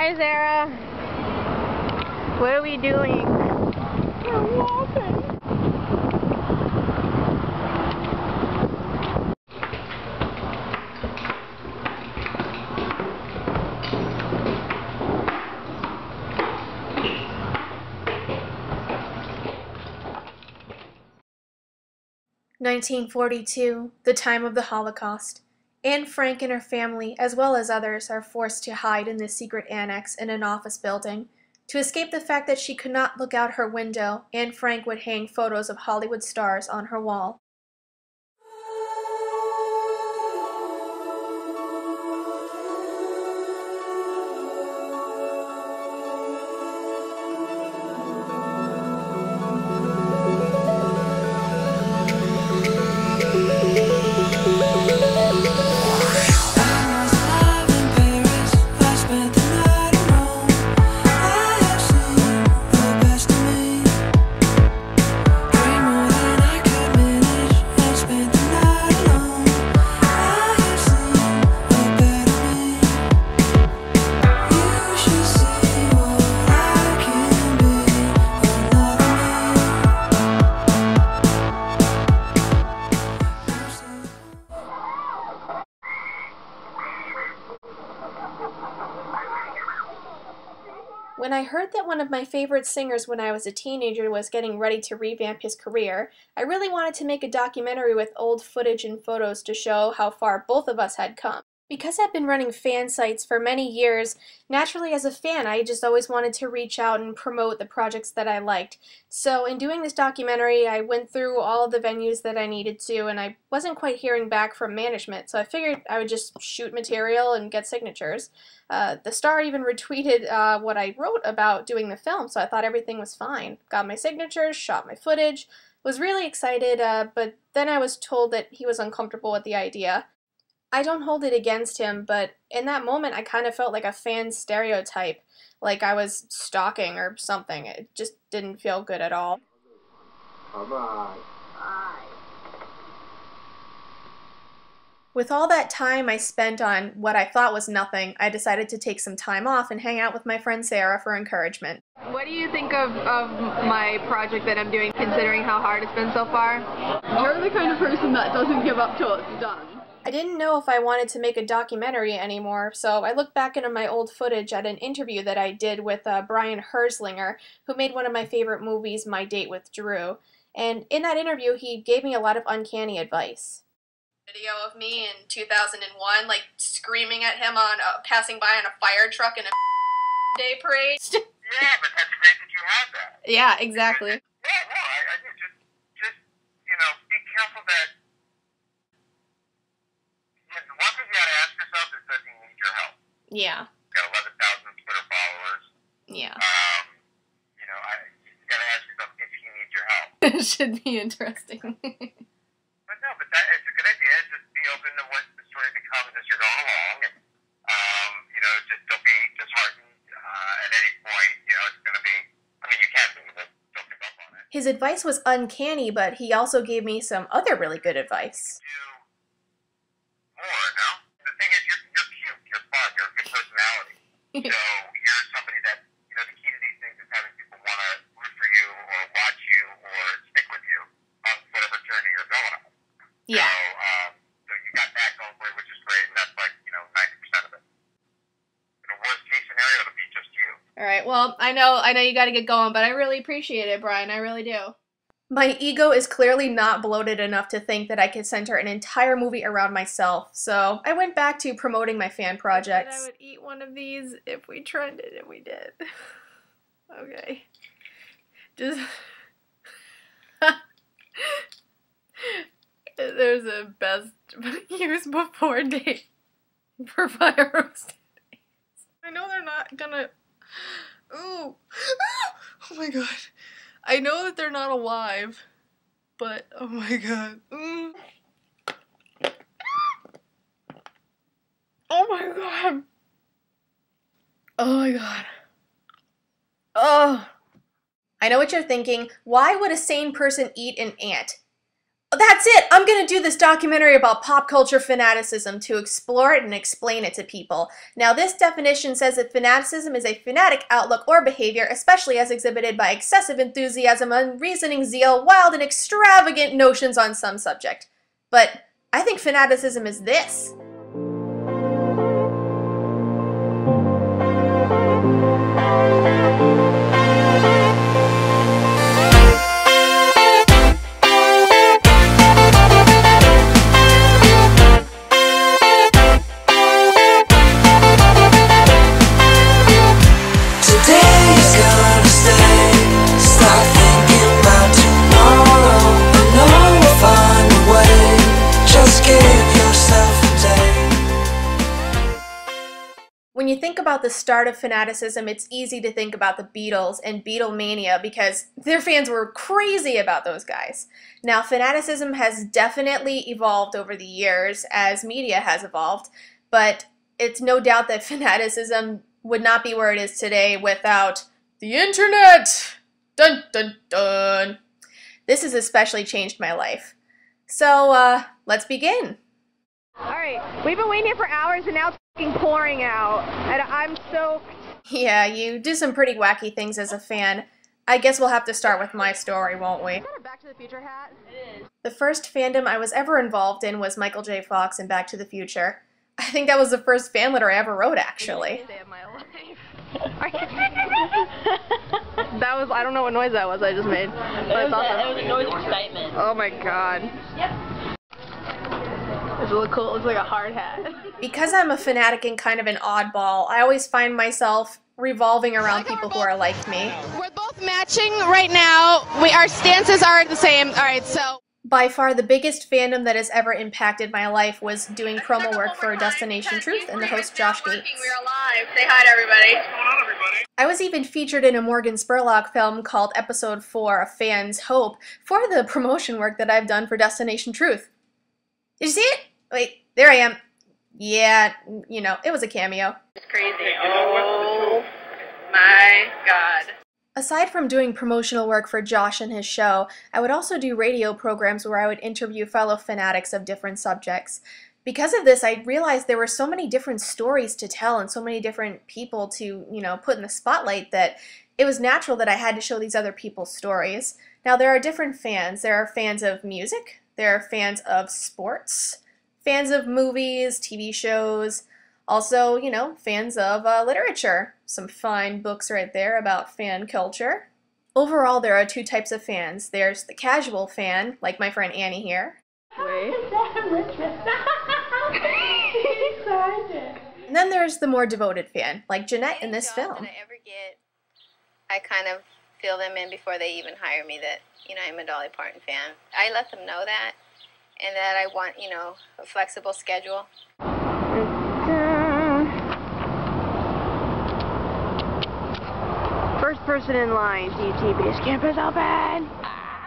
Hi, Zara. What are we doing? We're walking. (1942), the time of the Holocaust. Anne Frank and her family, as well as others, are forced to hide in this secret annex in an office building. To escape the fact that she could not look out her window, Anne Frank would hang photos of Hollywood stars on her wall. When I heard that one of my favorite singers when I was a teenager was getting ready to revamp his career, I really wanted to make a documentary with old footage and photos to show how far both of us had come. Because I've been running fan sites for many years, naturally as a fan I just always wanted to reach out and promote the projects that I liked. So in doing this documentary, I went through all of the venues that I needed to, and I wasn't quite hearing back from management, so I figured I would just shoot material and get signatures. The Star even retweeted what I wrote about doing the film, so I thought everything was fine. Got my signatures, shot my footage, was really excited, but then I was told that he was uncomfortable with the idea. I don't hold it against him, but in that moment I kind of felt like a fan stereotype, like I was stalking or something. It just didn't feel good at all. Bye-bye. Bye. With all that time I spent on what I thought was nothing, I decided to take some time off and hang out with my friend Sarah for encouragement. What do you think of my project that I'm doing, considering how hard it's been so far? You're the kind of person that doesn't give up till it's done. I didn't know if I wanted to make a documentary anymore, so I looked back into my old footage at an interview that I did with Brian Herzlinger, who made one of my favorite movies, My Date with Drew. And in that interview, he gave me a lot of uncanny advice. Video of me in 2001, like screaming at him on passing by on a fire truck in a day parade. Yeah, but that's great that you had that. Yeah, exactly. Yeah, no, I think just, you know, be careful that, one thing you gotta ask yourself is, does he need your help? Yeah. He's got 11,000 Twitter followers. Yeah. You know, you gotta ask yourself if he needs your help. It should be interesting. But no, but it's a good idea. Just be open to what the story becomes as you're going along. And, you know, just don't be disheartened at any point. You know, it's going to be, I mean, you can be, but don't give up on it. His advice was uncanny, but he also gave me some other really good advice. Do more, no? The thing is, you're cute, you're fun, you're a good personality. So you're somebody that, you know, the key to these things is having people want to root for you or watch you or stick with you on whatever journey you're going on. Yeah. So you got that going for you, which is great, and that's like, you know, 90% of it. In a worst case scenario, it'll be just you. All right, well, I know you got to get going, but I really appreciate it, Brian. I really do. My ego is clearly not bloated enough to think that I could center an entire movie around myself, so I went back to promoting my fan projects. I would eat one of these if we trended, and we did. Okay. Just... There's a best use before date for fire roasted eggs. I know they're not gonna... Ooh. Oh my god. I know that they're not alive, but oh my god. Oh my god. Oh my god. Oh. I know what you're thinking. Why would a sane person eat an ant? that's it! I'm gonna do this documentary about pop culture fanaticism to explore it and explain it to people. Now, this definition says that fanaticism is a fanatic outlook or behavior, especially as exhibited by excessive enthusiasm, unreasoning zeal, wild and extravagant notions on some subject. But I think fanaticism is this. When you think about the start of fanaticism, it's easy to think about the Beatles and Beatlemania because their fans were crazy about those guys. Now, fanaticism has definitely evolved over the years as media has evolved, but it's no doubt that fanaticism would not be where it is today without the internet! Dun dun dun! This has especially changed my life. So, let's begin. Alright, we've been waiting here for hours and now it's fucking pouring out. And I'm so... Yeah, you do some pretty wacky things as a fan. I guess we'll have to start with my story, won't we? Is that a Back to the Future hat? It is. The first fandom I was ever involved in was Michael J. Fox and Back to the Future. I think that was the first fan letter I ever wrote, actually. Day of my life. That was, I don't know what noise that was I just made. But it's awesome. It was a noise of excitement. Oh my god. Yep. It's really cool. It's like a hard hat. Because I'm a fanatic and kind of an oddball, I always find myself revolving around people who are like me. We're both matching right now. Our stances are the same. All right, so. By far the biggest fandom that has ever impacted my life was doing promo work for Destination Truth and the host Josh Gates. We're alive. Say hi to everybody. What's going on, everybody? I was even featured in a Morgan Spurlock film called Episode 4, A Fan's Hope, for the promotion work that I've done for Destination Truth. Did you see it? Wait, there I am. Yeah, you know, it was a cameo. It's crazy. Oh my god. Aside from doing promotional work for Josh and his show, I would also do radio programs where I would interview fellow fanatics of different subjects. Because of this, I realized there were so many different stories to tell and so many different people to, you know, put in the spotlight that it was natural that I had to show these other people's stories. Now, there are different fans. There are fans of music, there are fans of sports, fans of movies, TV shows, also, you know, fans of literature. Some fine books right there about fan culture. Overall, there are two types of fans. There's the casual fan, like my friend Annie here. Wait. And then there's the more devoted fan, like Jeanette in this film. That I ever get, I kind of fill them in before they even hire me that, you know, I'm a Dolly Parton fan. I let them know that, and that I want, you know, a flexible schedule. First person in line, DT Base Camp is open!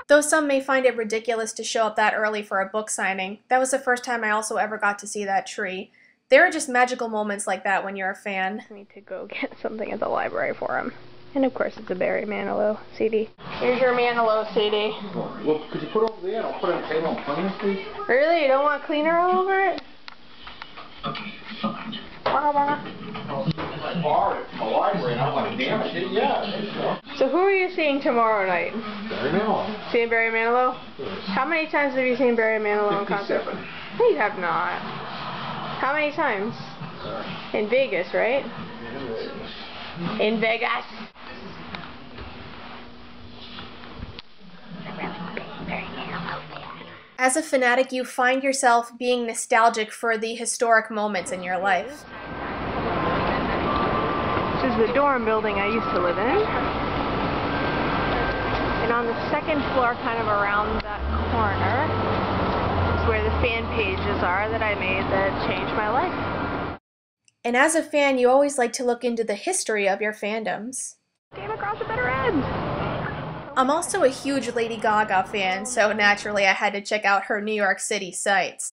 Though some may find it ridiculous to show up that early for a book signing, that was the first time I also ever got to see that tree. There are just magical moments like that when you're a fan. I need to go get something at the library for him. And of course it's a Barry Manilow CD. Here's your Manilow CD. Well, could you put it over there? I'll put it on the table and clean it, please. Really? You don't want cleaner all over it? Okay, fine. I borrowed it from the library and I'm like, damn it, yeah. So who are you seeing tomorrow night? Barry Manilow. Seeing Barry Manilow? How many times have you seen Barry Manilow in concert? 57. No, you have not. How many times? In Vegas, right? In Vegas. As a fanatic, you find yourself being nostalgic for the historic moments in your life. This is the dorm building I used to live in. And on the second floor, kind of around that corner, is where the fan pages are that I made that changed my life. And as a fan, you always like to look into the history of your fandoms. Came across a better end. I'm also a huge Lady Gaga fan, so naturally I had to check out her New York City sites.